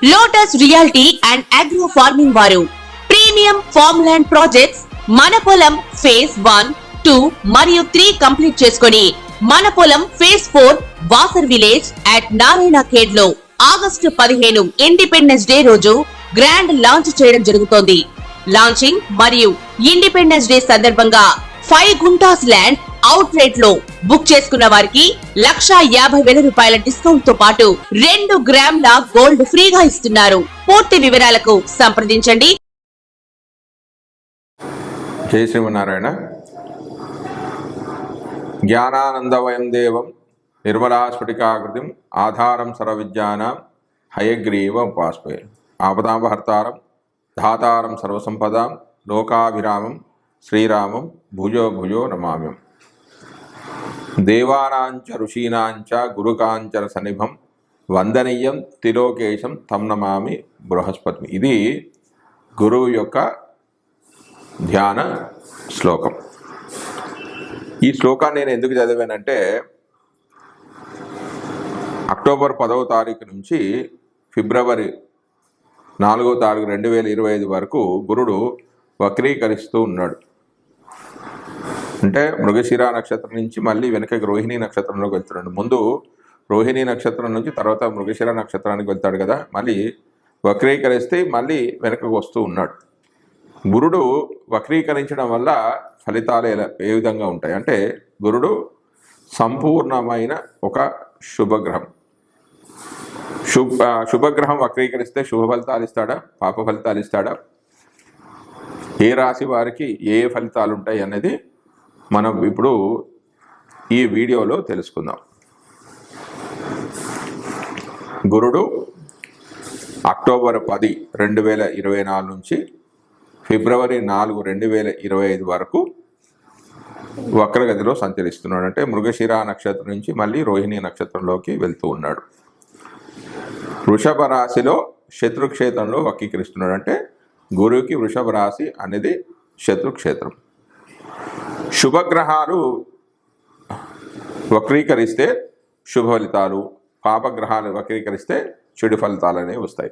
Lotus reality and agro farming వారు premium farm land projects మన పొలం ఫేజ్ 1, 2 మరియు 3 కంప్లీట్ చేసుకొని మన పొలం phase 4 Wasar village at Narayana Khed లో ఆగస్టు 15 ఇండిపెండెన్స్ డే రోజు గ్రాండ్ లాంచ్ చేయడం జరుగుతోంది. లాంచింగ్ మరియు ఇండిపెండెన్స్ డే సందర్భంగా 5 గుంటాస్ ల్యాండ్ అవుట్ రేట్ లో బుక్ చేసుకున్న వారికి 1,50,000 రూపాయల డిస్కౌంట్ తో పాటు 2 గ్రాముల గోల్డ్ ఫ్రీగా ఇస్తున్నారు. పూర్తి వివరాలకు సంప్రదించండి. జై శ్రీమన్నారాయణ. జ్ఞానానందవయం దేవం నిర్మలాస్ఫటికాకృతిం ఆధారం సర్వవిద్యానాం హయగ్రీవ ఉపాస్మహే. ఆపదాపహర్తారం ధాతారం సర్వసంపదాం లోకాభిరామం శ్రీరామం భుజో భుజో నమామ్యం. దేవానాంచ ఋషీనాంచ గురుకాంచర సన్నిభం వందనీయం తిలోకేశం తం నమామి బృహస్పతి. ఇది గురువు యొక్క ధ్యాన శ్లోకం. ఈ శ్లోకాన్ని నేను ఎందుకు చదివానంటే అక్టోబర్ 10వ తారీఖు నుంచి ఫిబ్రవరి 4వ తారీఖు 2025 వరకు గురుడు వక్రీకరిస్తూ ఉన్నాడు. అంటే మృగశిర నక్షత్రం నుంచి మళ్ళీ వెనకకి రోహిణీ నక్షత్రంలోకి వెళ్తున్నాడు. ముందు రోహిణీ నక్షత్రం నుంచి తర్వాత మృగశిర నక్షత్రానికి వెళ్తాడు కదా, మళ్ళీ వక్రీకరిస్తే మళ్ళీ వెనకకు వస్తూ ఉన్నాడు. గురుడు వక్రీకరించడం వల్ల ఫలితాలు ఏ విధంగా ఉంటాయి అంటే, గురుడు సంపూర్ణమైన ఒక శుభగ్రహం. శుభగ్రహం వక్రీకరిస్తే శుభ ఫలితాలు ఇస్తాడా, పాప ఫలితాలు ఇస్తాడా, ఏ రాశి వారికి ఏ ఫలితాలు ఉంటాయి అనేది మనం ఇప్పుడు ఈ వీడియోలో తెలుసుకుందాం. గురుడు అక్టోబర్ 10, 2024 నుంచి ఫిబ్రవరి 4, 2025 వరకు వక్రగతిలో సంచరిస్తున్నాడు. అంటే మృగశిర నక్షత్రం నుంచి మళ్ళీ రోహిణీ నక్షత్రంలోకి వెళ్తూ ఉన్నాడు. వృషభ రాశిలో శత్రుక్షేత్రంలో వక్రీకరిస్తున్నాడు. అంటే గురువుకి వృషభ రాశి అనేది శత్రుక్షేత్రం. శుభగ్రహాలు వక్రీకరిస్తే శుభ ఫలితాలు, పాపగ్రహాలు వక్రీకరిస్తే చెడు ఫలితాలు అనేవి వస్తాయి.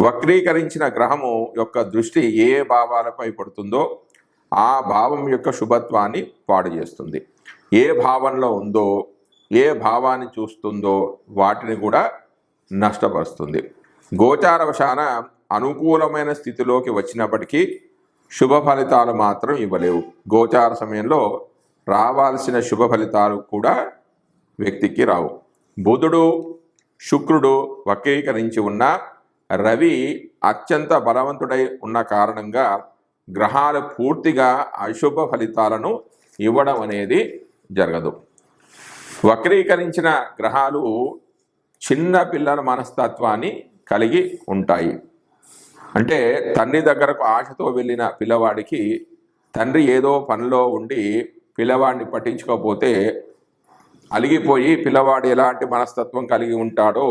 వక్రీకరించిన గ్రహము యొక్క దృష్టి ఏ భావాలపై పడుతుందో ఆ భావం యొక్క శుభత్వాన్ని పాడు చేస్తుంది. ఏ భావంలో ఉందో, ఏ భావాన్ని చూస్తుందో వాటిని కూడా నష్టపరుస్తుంది. గోచారవశాన అనుకూలమైన స్థితిలోకి వచ్చినప్పటికీ శుభ ఫలితాలు మాత్రం ఇవ్వలేవు. గోచార సమయంలో రావాల్సిన శుభ ఫలితాలు కూడా వ్యక్తికి రావు. బుధుడు, శుక్రుడు వక్రీకరించి ఉన్న రవి అత్యంత బలవంతుడై ఉన్న కారణంగా గ్రహాలు పూర్తిగా అశుభ ఫలితాలను ఇవ్వడం అనేది జరగదు. వక్రీకరించిన గ్రహాలు చిన్న పిల్లల మనస్తత్వాన్ని కలిగి ఉంటాయి. అంటే తండ్రి దగ్గరకు ఆశతో వెళ్ళిన పిల్లవాడికి తండ్రి ఏదో పనిలో ఉండి పిల్లవాడిని పట్టించుకోకపోతే అలిగిపోయి పిల్లవాడు ఎలాంటి మనస్తత్వం కలిగి ఉంటాడో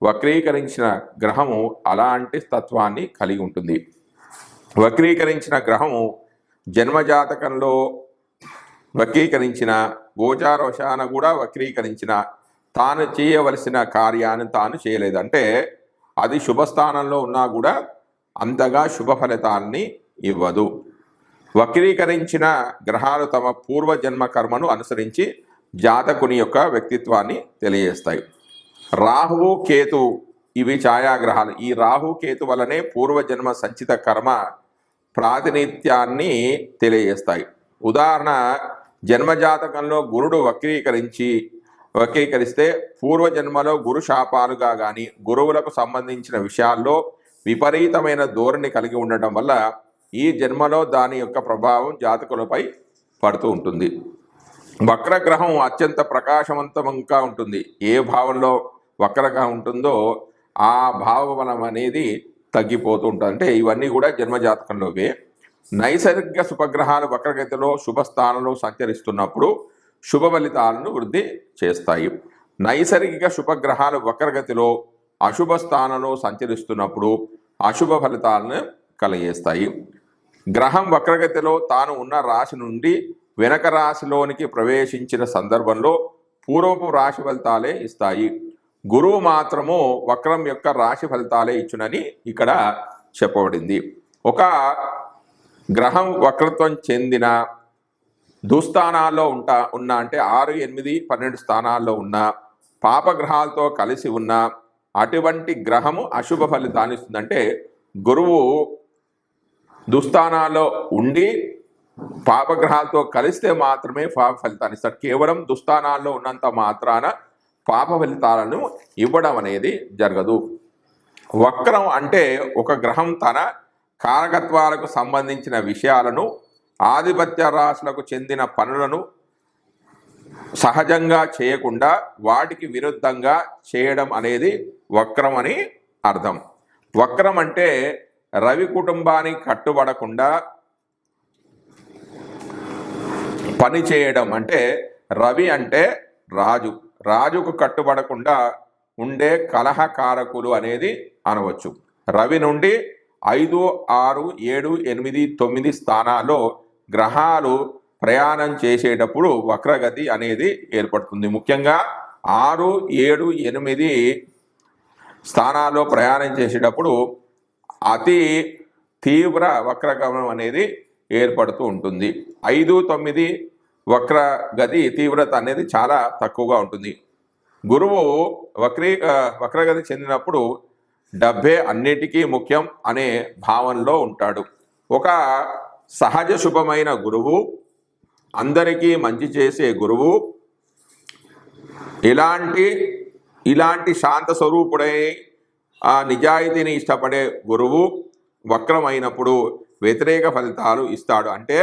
వక్రీకరించిన గ్రహము అలాంటి తత్వాన్ని కలిగి ఉంటుంది. వక్రీకరించిన గ్రహము జన్మజాతకంలో వక్రీకరించిన, గోచారవశాన కూడా వక్రీకరించిన, తాను చేయవలసిన కార్యాన్ని తాను చేయలేదు. అంటే అది శుభస్థానంలో ఉన్నా కూడా అంతగా శుభ ఫలితాన్ని ఇవ్వదు. వక్రీకరించిన గ్రహాలు తమ పూర్వజన్మ కర్మను అనుసరించి జాతకుని యొక్క వ్యక్తిత్వాన్ని తెలియజేస్తాయి. రాహువు, కేతు ఇవి ఛాయాగ్రహాలు. ఈ రాహు కేతు వలనే పూర్వజన్మ సంచిత కర్మ ప్రాతినిధ్యాన్ని తెలియజేస్తాయి. ఉదాహరణ, జన్మజాతకంలో గురుడు వక్రీకరిస్తే పూర్వజన్మలో గురు శాపాలుగా కానీ గురువులకు సంబంధించిన విషయాల్లో విపరీతమైన ధోరణి కలిగి ఉండటం వల్ల ఈ జన్మలో దాని యొక్క ప్రభావం జాతకులపై పడుతూ ఉంటుంది. వక్రగ్రహం అత్యంత ప్రకాశవంతంగా ఉంటుంది. ఏ భావంలో వక్రగ్రహం ఉంటుందో ఆ భావబలం అనేది తగ్గిపోతూ ఉంటుంది. అంటే ఇవన్నీ కూడా జన్మజాతకంలోవే. నైసర్గిక శుభగ్రహాలు వక్రగతిలో శుభస్థానంలో సంచరిస్తున్నప్పుడు శుభ ఫలితాలను వృద్ధి చేస్తాయి. నైసర్గిక శుభగ్రహాలు వక్రగతిలో అశుభ స్థానంలో సంచరిస్తున్నప్పుడు అశుభ ఫలితాలను కలిగేస్తాయి. గ్రహం వక్రగతిలో తాను ఉన్న రాశి నుండి వెనక రాశిలోనికి ప్రవేశించిన సందర్భంలో పూర్వపు రాశి ఫలితాలే ఇస్తాయి. గురువు మాత్రము వక్రం యొక్క రాశి ఫలితాలే ఇచ్చునని ఇక్కడ చెప్పబడింది. ఒక గ్రహం వక్రత్వం చెందిన దుస్థానాల్లో ఉన్న అంటే 6, 8, 12 స్థానాల్లో ఉన్న పాపగ్రహాలతో కలిసి ఉన్న అటువంటి గ్రహము అశుభ ఫలితాన్ని ఇస్తుందంటే గురువు దుస్థానాల్లో ఉండి పాపగ్రహాలతో కలిస్తే మాత్రమే పాప ఫలితాన్ని ఇస్తాడు. కేవలం దుస్థానాల్లో ఉన్నంత మాత్రాన పాప ఫలితాలను ఇవ్వడం అనేది జరగదు. వక్రం అంటే ఒక గ్రహం తన కారకత్వాలకు సంబంధించిన విషయాలను, ఆధిపత్య రాశులకు చెందిన పనులను సహజంగా చేయకుండా వాటికి విరుద్ధంగా చేయడం అనేది వక్రం అని అర్థం. వక్రం అంటే రవి కుటుంబానికి కట్టుబడకుండా పని చేయడం. అంటే రవి అంటే రాజుకు కట్టుబడకుండా ఉండే కలహకారకులు అనేది అనవచ్చు. రవి నుండి 5, 6, 7, 8, 9 స్థానాల్లో గ్రహాలు ప్రయాణం చేసేటప్పుడు వక్రగతి అనేది ఏర్పడుతుంది. ముఖ్యంగా 6, 7, 8 స్థానాల్లో ప్రయాణం చేసేటప్పుడు అతి తీవ్ర వక్రగమనం అనేది ఏర్పడుతూ ఉంటుంది. 5, 9 వక్రగతి తీవ్రత అనేది చాలా తక్కువగా ఉంటుంది. గురువు వక్రగతి చెందినప్పుడు డబ్బే అన్నిటికీ ముఖ్యం అనే భావనలో ఉంటాడు. ఒక సహజ శుభమైన గురువు, అందరికీ మంచి చేసే గురువు, ఇలాంటి శాంత స్వరూపుడై నిజాయితీని ఇష్టపడే గురువు వక్రమైనప్పుడు వ్యతిరేక ఫలితాలు ఇస్తాడు. అంటే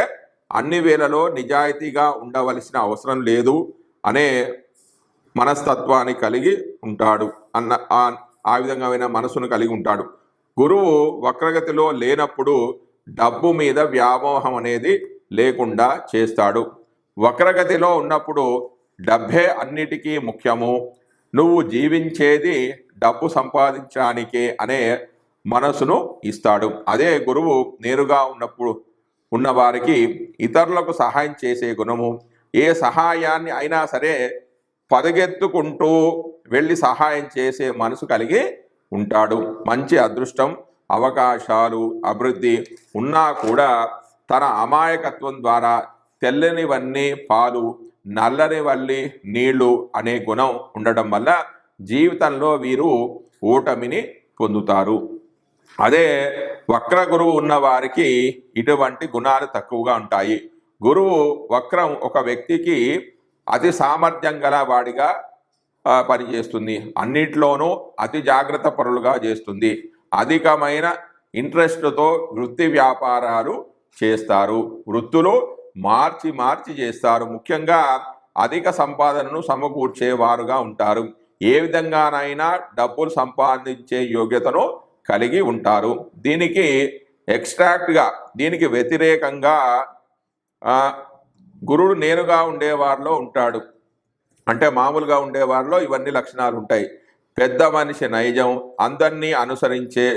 అన్ని వేళలో నిజాయితీగా ఉండవలసిన అవసరం లేదు అనే మనస్తత్వాన్ని కలిగి ఉంటాడు. ఆ విధమైన మనసును కలిగి ఉంటాడు. గురువు వక్రగతిలో లేనప్పుడు డబ్బు మీద వ్యామోహం అనేది లేకుండా చేస్తాడు. వక్రగతిలో ఉన్నప్పుడు డబ్బే అన్నిటికీ ముఖ్యము, నువ్వు జీవించేది డబ్బు సంపాదించడానికే అనే మనసును ఇస్తాడు. అదే గురువు నేరుగా ఉన్నవారికి ఇతరులకు సహాయం చేసే గుణము, ఏ సహాయాన్ని అయినా సరే పదగెత్తుకుంటూ వెళ్ళి సహాయం చేసే మనసు కలిగి ఉంటాడు. మంచి అదృష్టం, అవకాశాలు, అభివృద్ధి ఉన్నా కూడా తన అమాయకత్వం ద్వారా తెల్లనివన్నీ పాలు, నల్లనివన్నీ నీళ్లు అనే గుణం ఉండడం వల్ల జీవితంలో వీరు ఓటమిని పొందుతారు. అదే వక్ర గురువు ఉన్న వారికి ఇటువంటి గుణాలు తక్కువగా ఉంటాయి. గురువు వక్రం ఒక వ్యక్తికి అతి సామర్థ్యం గల వాడిగా పనిచేస్తుంది. అన్నిట్లోనూ అతి జాగ్రత్త పరులుగా చేస్తుంది. అధికమైన ఇంట్రెస్ట్తో వృత్తి వ్యాపారాలు చేస్తారు. వృత్తులు మార్చి చేస్తారు. ముఖ్యంగా అధిక సంపాదనను సమకూర్చేవారుగా ఉంటారు. ఏ విధంగానైనా డబ్బులు సంపాదించే యోగ్యతను కలిగి ఉంటారు. దీనికి వ్యతిరేకంగా గురుడు నేరుగా ఉండేవారిలో ఉంటాడు. అంటే మామూలుగా ఉండేవారిలో ఇవన్నీ లక్షణాలు ఉంటాయి. పెద్ద మనిషి నైజం, అందరినీ అనుసరించే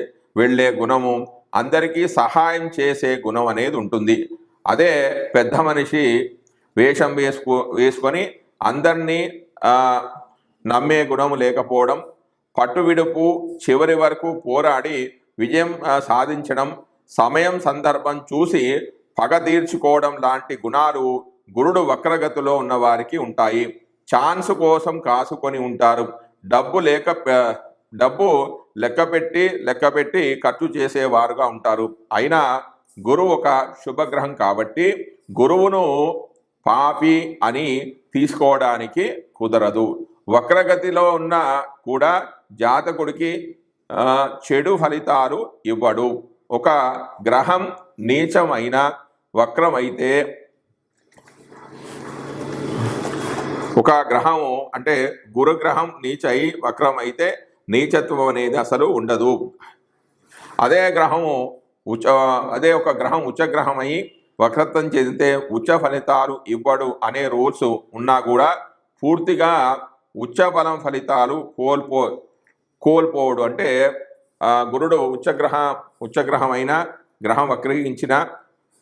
వెళ్ళే గుణము, అందరికీ సహాయం చేసే గుణం అనేది ఉంటుంది. అదే పెద్ద మనిషి వేషం వేసుకొని అందరినీ నమ్మే గుణం లేకపోవడం, పట్టువిడుపు, చివరి వరకు పోరాడి విజయం సాధించడం, సమయం సందర్భం చూసి పగ తీర్చుకోవడం లాంటి గుణాలు గురుడు వక్రగతిలో ఉన్న వారికి ఉంటాయి. ఛాన్స్ కోసం కాసుకొని ఉంటారు. డబ్బు లెక్కపెట్టి ఖర్చు చేసేవారుగా ఉంటారు. అయినా గురువు ఒక శుభగ్రహం కాబట్టి గురువును పాపి అని తీసుకోవడానికి కుదరదు. వక్రగతిలో ఉన్న కూడా జాతకుడికి చెడు ఫలితాలు ఇవ్వడు. ఒక గ్రహం నీచమైన వక్రమైతే, ఒక గ్రహము అంటే గురుగ్రహం నీచై వక్రమైతే నీచత్వం అనేది అసలు ఉండదు. అదే ఒక గ్రహం ఉచ్చగ్రహమై వక్రత్వం చెందితే ఉచ్చ ఫలితాలు ఇవ్వడు అనే రూల్స్ ఉన్నా కూడా పూర్తిగా ఉచ్చ బలం ఫలితాలు కోల్పోవడు. అంటే గురుడు ఉచ్చగ్రహమైన గ్రహం వక్రగించిన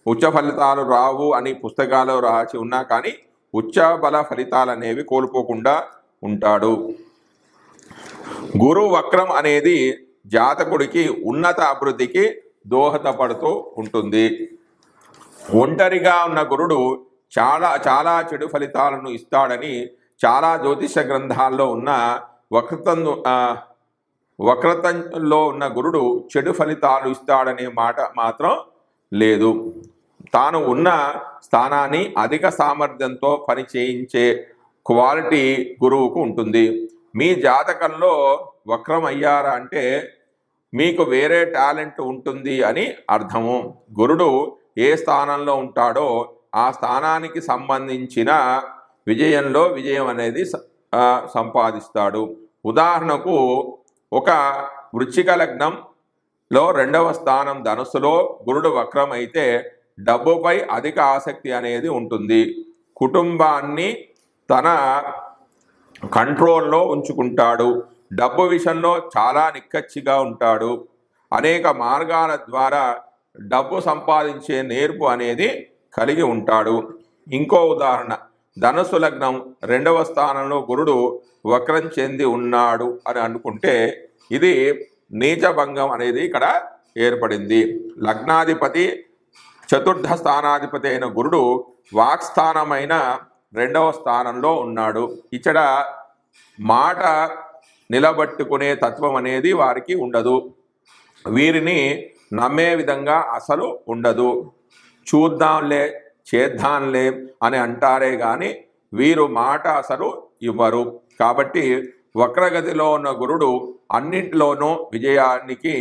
ఉచ్చ ఫలితాలు రావు అని పుస్తకాలు రాసి ఉన్నా కానీ ఉచ్చ బల ఫలితాలు అనేవి కోల్పోకుండా ఉంటాడు. గురు వక్రం అనేది జాతకుడికి ఉన్నత అభివృద్ధికి దోహదపడుతూ ఉంటుంది. ఒంటరిగా ఉన్న గురుడు చాలా చాలా చెడు ఫలితాలను ఇస్తాడని చాలా జ్యోతిష గ్రంథాల్లో ఉన్న వక్రతంలో ఉన్న గురుడు చెడు ఫలితాలు ఇస్తాడనే మాట మాత్రం లేదు. తాను ఉన్న స్థానాన్ని అధిక సామర్థ్యంతో పని చేయించే క్వాలిటీ గురువుకు ఉంటుంది. మీ జాతకంలో వక్రం అయ్యారా అంటే మీకు వేరే టాలెంట్ ఉంటుంది అని అర్థము. గురుడు ఏ స్థానంలో ఉంటాడో ఆ స్థానానికి సంబంధించిన విజయంలో విజయం అనేది సంపాదిస్తాడు. ఉదాహరణకు ఒక వృశ్చిక లగ్నంలో 2వ స్థానం ధనుస్సులో గురుడు వక్రం అయితే డబ్బుపై అధిక ఆసక్తి అనేది ఉంటుంది. కుటుంబాన్ని తన కంట్రోల్లో ఉంచుకుంటాడు. డబ్బు విషయంలో చాలా నిక్కచ్చిగా ఉంటాడు. అనేక మార్గాల ద్వారా డబ్బు సంపాదించే నేర్పు అనేది కలిగి ఉంటాడు. ఇంకో ఉదాహరణ, ధనుసు లగ్నం 2వ స్థానంలో గురుడు వక్రం చెంది ఉన్నాడు అని అనుకుంటే ఇది నీచభంగం అనేది ఇక్కడ ఏర్పడింది. లగ్నాధిపతి చతుర్థ స్థానాధిపతి అయిన గురుడు వాక్స్థానమైన 2వ స్థానంలో ఉన్నాడు. ఇక్కడ మాట నిలబట్టుకునే తత్వం అనేది వారికి ఉండదు. వీరిని నమ్మే విధంగా అసలు ఉండదు. చూద్దాంలే చేద్దాంలే అని అంటారే కానీ వీరు మాట అసలు ఇవ్వరు. కాబట్టి వక్రగతిలో ఉన్న గురుడు అన్నింటిలోనూ విజయానికి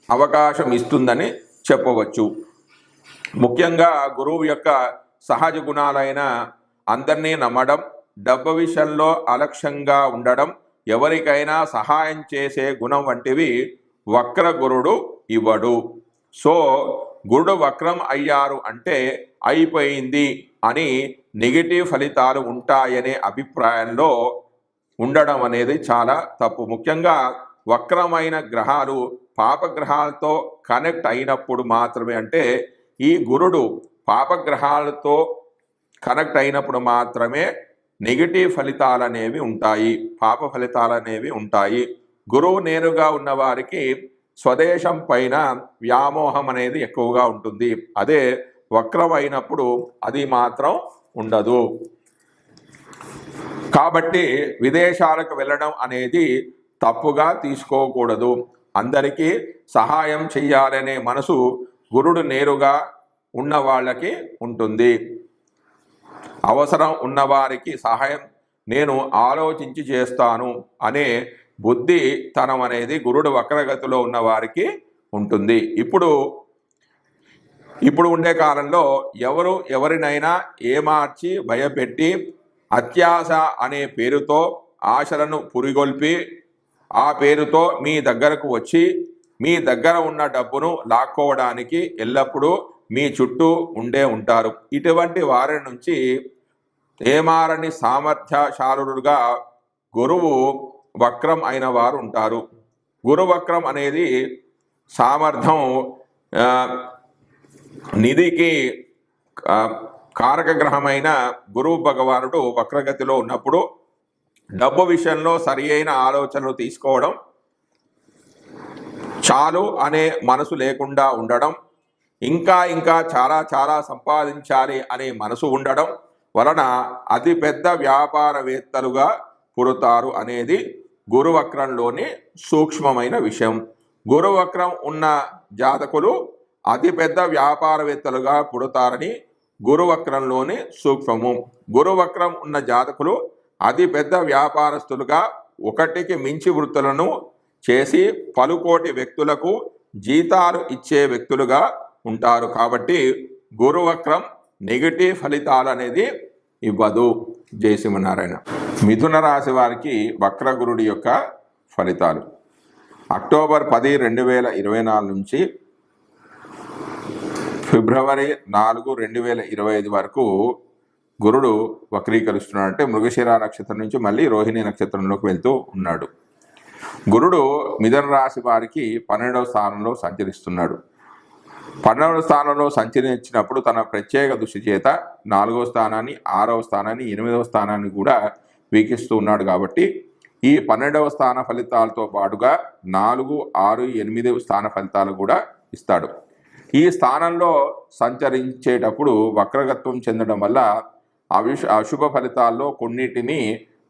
అవకాశం ఇస్తుందని చెప్పవచ్చు. ముఖ్యంగా గురువు యొక్క సహజ గుణాలైన అందరినీ నమ్మడం, డబ్బు విషయంలో అలక్ష్యంగా ఉండడం, ఎవరికైనా సహాయం చేసే గుణం వంటివి వక్ర గురుడు ఇవ్వడు. సో గురుడు వక్రం అయ్యారు అంటే అయిపోయింది అని నెగిటివ్ ఫలితాలు ఉంటాయనే అభిప్రాయంలో ఉండడం అనేది చాలా తప్పు. ముఖ్యంగా వక్రమైన గ్రహాలు పాపగ్రహాలతో కనెక్ట్ అయినప్పుడు మాత్రమే, అంటే ఈ గురుడు పాపగ్రహాలతో కనెక్ట్ అయినప్పుడు మాత్రమే నెగిటివ్ ఫలితాలు అనేవి ఉంటాయి, పాప ఫలితాలు అనేవి ఉంటాయి. గురువు నేరుగా ఉన్నవారికి స్వదేశం పైన వ్యామోహం అనేది ఎక్కువగా ఉంటుంది. అదే వక్రమైనప్పుడు అది మాత్రం ఉండదు. కాబట్టి విదేశాలకు వెళ్ళడం అనేది తప్పుగా తీసుకోకూడదు. అందరికీ సహాయం చెయ్యాలనే మనసు గురుడు నేరుగా ఉన్న వాళ్ళకి ఉంటుంది. అవసరం ఉన్నవారికి సహాయం నేను ఆలోచించి చేస్తాను అనే బుద్ధితనం అనేది గురుడు వక్రగతిలో ఉన్న వారికి ఉంటుంది. ఇప్పుడు ఉండే కాలంలో ఎవరినైనా ఏమార్చి భయపెట్టి అత్యాశ అనే పేరుతో ఆశలను పురిగొల్పి ఆ పేరుతో మీ దగ్గరకు వచ్చి మీ దగ్గర ఉన్న డబ్బును లాక్కోవడానికి ఎల్లప్పుడూ మీ చుట్టూ ఉంటారు. ఇటువంటి వారి నుంచి ఏమారని సామర్థ్యశాలురుగా గురువు వక్రం అయిన వారు ఉంటారు. గురు వక్రం అనేది సామర్థ్యం నిధికి కారక గ్రహమైన గురువు భగవానుడు వక్రగతిలో ఉన్నప్పుడు డబ్బు విషయంలో సరి అయిన ఆలోచనలు తీసుకోవడం, చాలు అనే మనసు లేకుండా ఉండడం, ఇంకా చాలా సంపాదించాలి అనే మనసు ఉండడం వలన అతిపెద్ద వ్యాపారవేత్తలుగా పుడతారు అనేది గురువక్రంలోని సూక్ష్మమైన విషయం. గురువక్రం ఉన్న జాతకులు అతిపెద్ద వ్యాపారవేత్తలుగా పుడతారని గురువక్రంలోని సూక్ష్మము. గురువక్రం ఉన్న జాతకులు అతిపెద్ద వ్యాపారస్తులుగా ఒకటికి మించి వృత్తులను చేసి పలుకోటి వ్యక్తులకు జీతాలు ఇచ్చే వ్యక్తులుగా ఉంటారు. కాబట్టి గురువక్రం నెగిటివ్ ఫలితాలు అనేది ఇవ్వదు. జై శ్రీమన్నారాయణ. మిథున రాశి వారికి వక్రగురుడి యొక్క ఫలితాలు అక్టోబర్ 10, 2024 నుంచి ఫిబ్రవరి 4, 2025 వరకు గురుడు వక్రీకరిస్తున్నాడు. అంటే మృగశిర నక్షత్రం నుంచి మళ్ళీ రోహిణి నక్షత్రంలోకి వెళ్తూ ఉన్నాడు. గురుడు మిథున రాశి వారికి 12వ స్థానంలో సంచరిస్తున్నాడు. 12వ స్థానంలో సంచరించినప్పుడు తన ప్రత్యేక దృష్టి చేత 4వ స్థానాన్ని, 6వ స్థానాన్ని, 8వ స్థానాన్ని కూడా వీక్షిస్తూ ఉన్నాడు. కాబట్టి ఈ 12వ స్థాన ఫలితాలతో పాటుగా 4, 6, 8 స్థాన ఫలితాలు కూడా ఇస్తాడు. ఈ స్థానంలో సంచరించేటప్పుడు వక్రగత్వం చెందడం వల్ల అశుభ ఫలితాల్లో కొన్నిటిని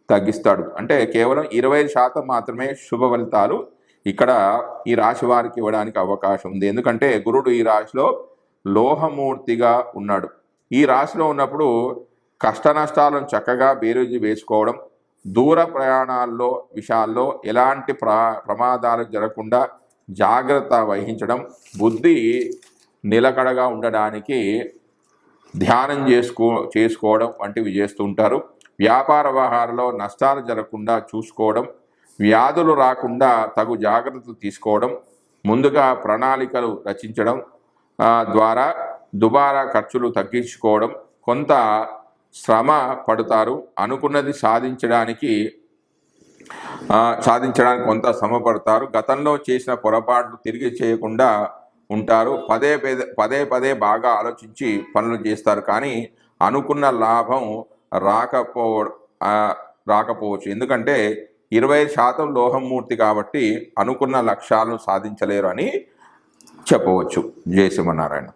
తగ్గిస్తాడు. అంటే కేవలం 25% మాత్రమే శుభ ఫలితాలు ఇక్కడ ఈ రాశి వారికి ఇవ్వడానికి అవకాశం ఉంది. ఎందుకంటే గురుడు ఈ రాశిలో లోహమూర్తిగా ఉన్నాడు. ఈ రాశిలో ఉన్నప్పుడు కష్ట నష్టాలను చక్కగా బేరీజు వేసుకోవడం, దూర ప్రయాణాల్లో విషయాల్లో ఎలాంటి ప్రమాదాలు జరగకుండా జాగ్రత్త వహించడం, బుద్ధి నిలకడగా ఉండడానికి ధ్యానం చేసుకోవడం వంటివి చేస్తుంటారు. వ్యాపార వ్యవహారంలో నష్టాలు జరగకుండా చూసుకోవడం, వ్యాధులు రాకుండా తగు జాగ్రత్తలు తీసుకోవడం, ముందుగా ప్రణాళికలు రచించడం ద్వారా దుబారా ఖర్చులు తగ్గించుకోవడం, కొంత శ్రమ పడతారు. అనుకున్నది సాధించడానికి కొంత శ్రమ పడతారు. గతంలో చేసిన పొరపాట్లు తిరిగి చేయకుండా ఉంటారు. పదే పదే బాగా ఆలోచించి పనులు చేస్తారు. కానీ అనుకున్న లాభం రాకపోవచ్చు. ఎందుకంటే 25% లోహమూర్తి కాబట్టి అనుకున్న లక్ష్యాలను సాధించలేరు అని చెప్పవచ్చు. జై శ్రీమన్నారాయణ.